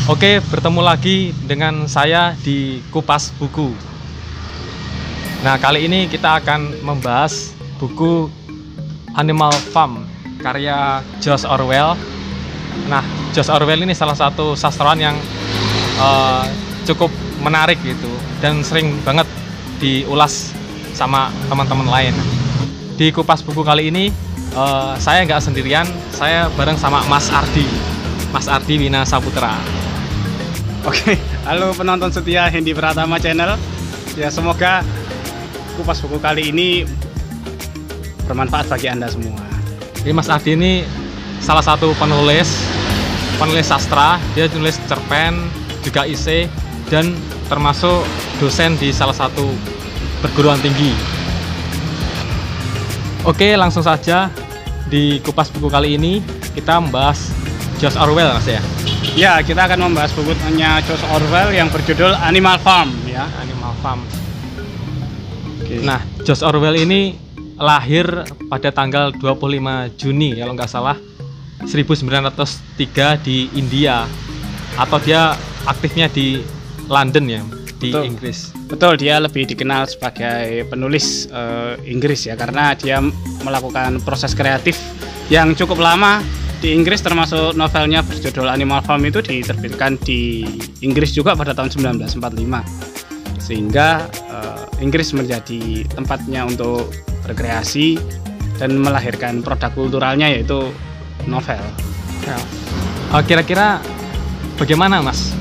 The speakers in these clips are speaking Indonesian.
Oke, bertemu lagi dengan saya di Kupas Buku. Nah, kali ini kita akan membahas buku Animal Farm karya George Orwell. Nah, George Orwell ini salah satu sastrawan yang cukup menarik gitu dan sering banget diulas sama teman-teman lain. Di Kupas Buku kali ini saya nggak sendirian, saya bareng sama Mas Ardi Wina Saputra. Oke, halo penonton setia Hendy Pratama Channel. Ya, semoga Kupas Buku kali ini bermanfaat bagi Anda semua. Jadi Mas Ardi ini salah satu penulis sastra, dia tulis cerpen, juga esai, dan termasuk dosen di salah satu perguruan tinggi. Oke, langsung saja di Kupas Buku kali ini kita membahas George Orwell, Mas ya. Ya, kita akan membahas bukunya George Orwell yang berjudul Animal Farm ya. Animal Farm. Oke. Nah, George Orwell ini lahir pada tanggal 25 Juni kalau nggak salah 1903 di India, atau dia aktifnya di London ya, di Betul. Inggris. Betul, dia lebih dikenal sebagai penulis Inggris ya, karena dia melakukan proses kreatif yang cukup lama di Inggris, termasuk novelnya berjudul Animal Farm itu diterbitkan di Inggris juga pada tahun 1945, sehingga Inggris menjadi tempatnya untuk berkreasi dan melahirkan produk kulturalnya, yaitu novel. Kira-kira bagaimana Mas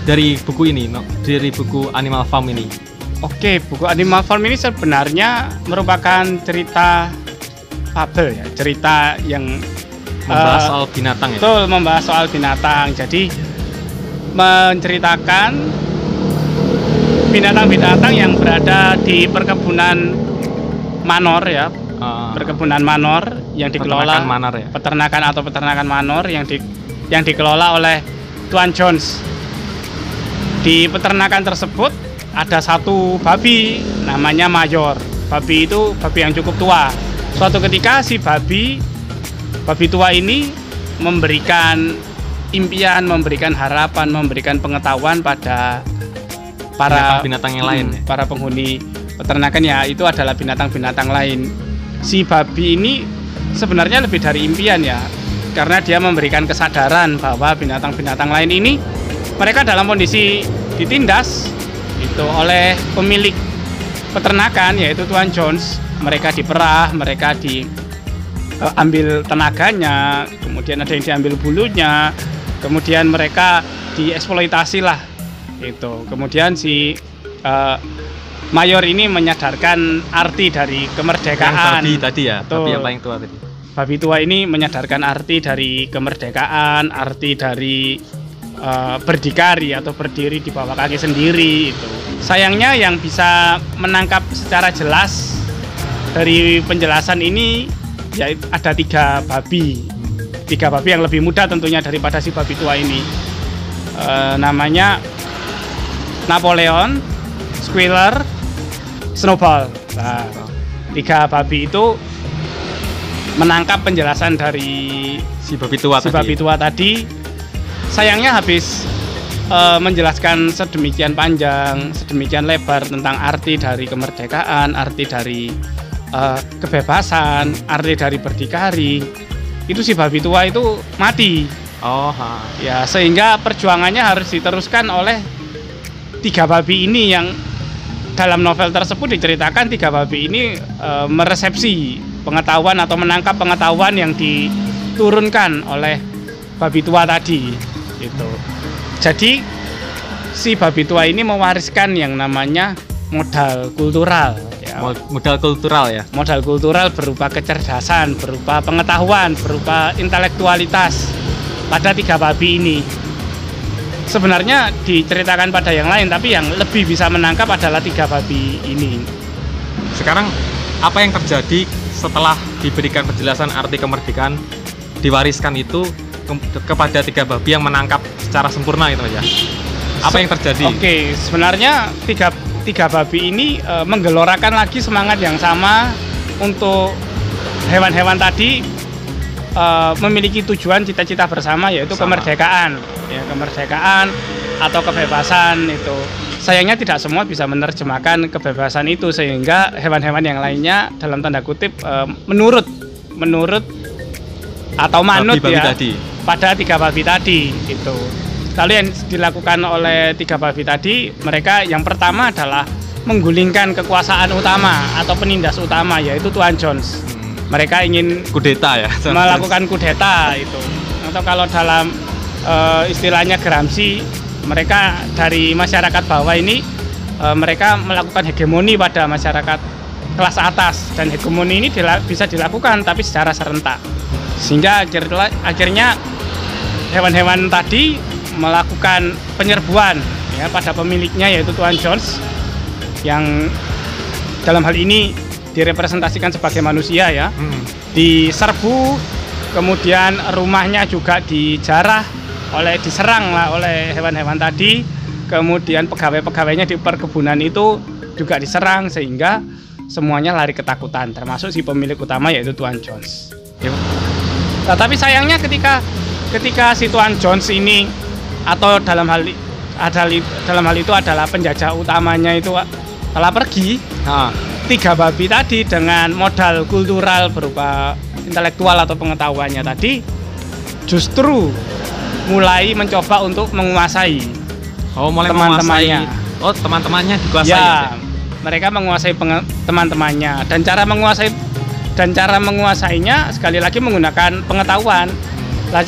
dari buku ini, dari buku Animal Farm ini? Oke, buku Animal Farm ini sebenarnya merupakan cerita fabel ya, cerita yang Membahas soal binatang ya? Betul, membahas soal binatang. Jadi menceritakan binatang-binatang yang berada di perkebunan manor ya, perkebunan manor yang dikelola peternakan manor yang dikelola oleh Tuan Jones. Di peternakan tersebut ada satu babi namanya Mayor. Babi itu babi yang cukup tua. Suatu ketika si babi tua ini memberikan impian, memberikan harapan, memberikan pengetahuan pada para binatang yang lain ya? Para penghuni peternakan ya, itu adalah binatang-binatang lain. Si babi ini sebenarnya lebih dari impian ya, karena dia memberikan kesadaran bahwa binatang-binatang lain ini mereka dalam kondisi ditindas itu oleh pemilik peternakan, yaitu Tuan Jones. Mereka diperah, mereka diambil tenaganya, kemudian ada yang diambil bulunya, kemudian mereka dieksploitasi lah itu. Kemudian si Mayor ini menyadarkan arti dari kemerdekaan. Yang babi tadi ya, babi yang paling tua tadi. Babi tua ini menyadarkan arti dari kemerdekaan, arti dari berdikari atau berdiri di bawah kaki sendiri itu. Sayangnya yang bisa menangkap secara jelas dari penjelasan ini ya ada tiga babi yang lebih muda tentunya daripada si babi tua ini. Namanya Napoleon, Squealer, Snowball. Nah, tiga babi itu menangkap penjelasan dari si babi tua tadi. Sayangnya habis menjelaskan sedemikian panjang, sedemikian lebar tentang arti dari kemerdekaan, arti dari kebebasan, arti dari berdikari, itu si babi tua itu mati. Ya, sehingga perjuangannya harus diteruskan oleh tiga babi ini, yang dalam novel tersebut diceritakan tiga babi ini meresepsi pengetahuan atau menangkap pengetahuan yang diturunkan oleh babi tua tadi itu. Jadi si babi tua ini mewariskan yang namanya modal kultural ya. Modal kultural ya. Modal kultural berupa kecerdasan, berupa pengetahuan, berupa intelektualitas pada tiga babi ini. Sebenarnya diceritakan pada yang lain, tapi yang lebih bisa menangkap adalah tiga babi ini. Sekarang apa yang terjadi setelah diberikan penjelasan arti kemerdekaan, diwariskan itu kepada tiga babi yang menangkap secara sempurna itu aja? Apa yang terjadi? Oke, sebenarnya tiga babi ini menggelorakan lagi semangat yang sama untuk hewan-hewan tadi memiliki tujuan cita-cita bersama, yaitu kemerdekaan, ya, kemerdekaan atau kebebasan itu. Sayangnya tidak semua bisa menerjemahkan kebebasan itu, sehingga hewan-hewan yang lainnya dalam tanda kutip menurut atau manut babi ya tadi. Pada 3 babi tadi itu. Lalu yang dilakukan oleh 3 babi tadi, mereka yang pertama adalah menggulingkan kekuasaan utama atau penindas utama, yaitu Tuan Jones. Mereka ingin kudeta ya, melakukan kudeta itu. Atau kalau dalam istilahnya Gramsci, mereka dari masyarakat bawah ini mereka melakukan hegemoni pada masyarakat kelas atas, dan hegemoni ini bisa dilakukan tapi secara serentak, sehingga akhirnya hewan-hewan tadi melakukan penyerbuan ya pada pemiliknya, yaitu Tuan Jones, yang dalam hal ini direpresentasikan sebagai manusia ya. Diserbu, kemudian rumahnya juga diserang oleh hewan-hewan tadi, kemudian pegawai-pegawainya di perkebunan itu juga diserang, sehingga semuanya lari ketakutan, termasuk si pemilik utama, yaitu Tuan Jones. Nah, tapi sayangnya ketika si Tuan Jones ini, atau dalam hal itu adalah penjajah utamanya itu telah pergi, 3 babi tadi dengan modal kultural berupa intelektual atau pengetahuannya tadi justru mulai mencoba untuk menguasai teman-temannya. Teman-temannya dikuasai. Ya, mereka menguasai teman-temannya, dan cara menguasainya sekali lagi menggunakan pengetahuan. Nah,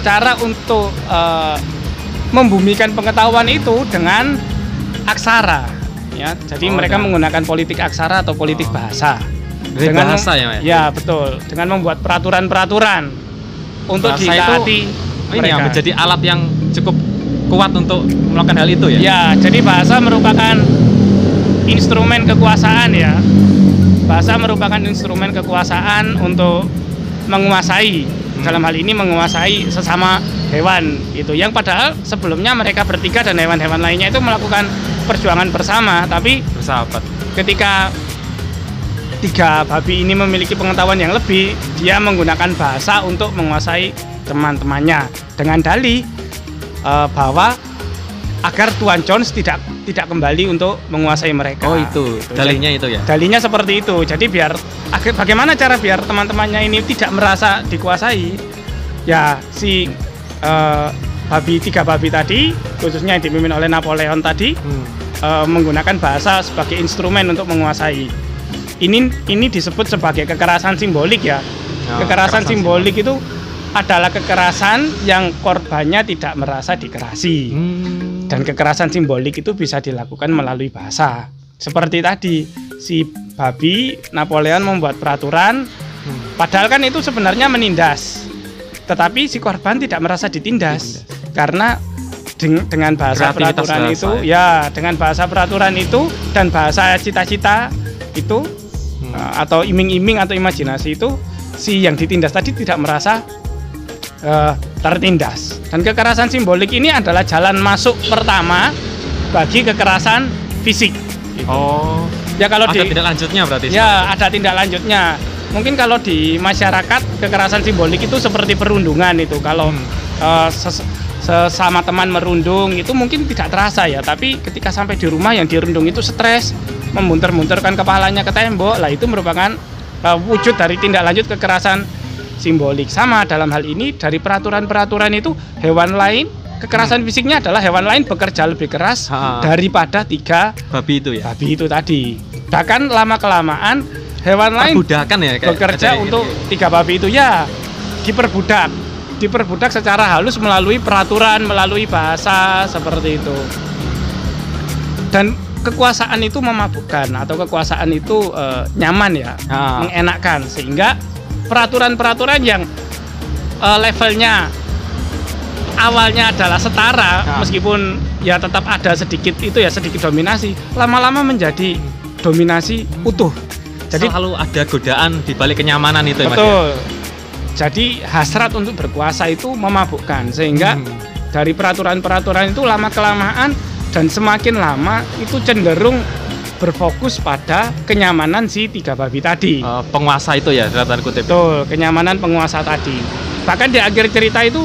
cara untuk membumikan pengetahuan itu dengan aksara. Ya, jadi mereka menggunakan politik aksara atau politik bahasa. Dengan bahasa ya? Ya, betul. Dengan membuat peraturan-peraturan untuk ditaati mereka. Ini menjadi alat yang cukup kuat untuk melakukan hal itu ya? Ya, jadi bahasa merupakan instrumen kekuasaan ya. Bahasa merupakan instrumen kekuasaan untuk menguasai. Dalam hal ini menguasai sesama hewan itu, yang padahal sebelumnya mereka bertiga dan hewan-hewan lainnya itu melakukan perjuangan bersama, tapi bersahabat. Ketika 3 babi ini memiliki pengetahuan yang lebih, dia menggunakan bahasa untuk menguasai teman-temannya dengan dalih bahwa agar Tuan Jones tidak kembali untuk menguasai mereka. Oh, itu dalihnya itu ya? Dalihnya seperti itu. Jadi bagaimana cara biar teman-temannya ini tidak merasa dikuasai? Ya, si 3 babi tadi, khususnya yang dipimpin oleh Napoleon tadi, menggunakan bahasa sebagai instrumen untuk menguasai. Ini disebut sebagai kekerasan simbolik ya. Kekerasan simbolik itu adalah kekerasan yang korbannya tidak merasa dikerasi. Dan kekerasan simbolik itu bisa dilakukan melalui bahasa. Seperti tadi, si babi Napoleon membuat peraturan, padahal kan itu sebenarnya menindas. Tetapi si korban tidak merasa ditindas. Karena dengan bahasa peraturan itu, dengan bahasa peraturan itu dan bahasa cita-cita itu, atau iming-iming atau imajinasi itu, si yang ditindas tadi tidak merasa tertindas. Dan kekerasan simbolik ini adalah jalan masuk pertama bagi kekerasan fisik. Ya, kalau ada tindak lanjutnya berarti. Ya, ada tindak lanjutnya. Mungkin kalau di masyarakat kekerasan simbolik itu seperti perundungan itu. Kalau sesama teman merundung itu mungkin tidak terasa ya, tapi ketika sampai di rumah yang dirundung itu stres, membunter-bunterkan kepalanya ke tembok, lah itu merupakan wujud dari tindak lanjut kekerasan simbolik. Sama dalam hal ini, dari peraturan-peraturan itu, hewan lain, kekerasan fisiknya adalah hewan lain bekerja lebih keras daripada 3 babi itu ya. Babi itu tadi. Bahkan lama-kelamaan hewan lain bekerja untuk 3 babi itu ya diperbudak secara halus melalui peraturan, melalui bahasa seperti itu. Dan kekuasaan itu memabukkan, atau kekuasaan itu nyaman ya, mengenakkan, sehingga peraturan-peraturan yang levelnya awalnya adalah setara, meskipun ya tetap ada sedikit dominasi, lama-lama menjadi dominasi utuh. Jadi selalu ada godaan di balik kenyamanan itu ya, Mas. Betul. Jadi hasrat untuk berkuasa itu memabukkan, sehingga dari peraturan-peraturan itu lama-kelamaan dan semakin lama itu cenderung berfokus pada kenyamanan si 3 babi tadi. Penguasa itu ya, dalam tanda kutip. Betul, kenyamanan penguasa tadi. Bahkan di akhir cerita itu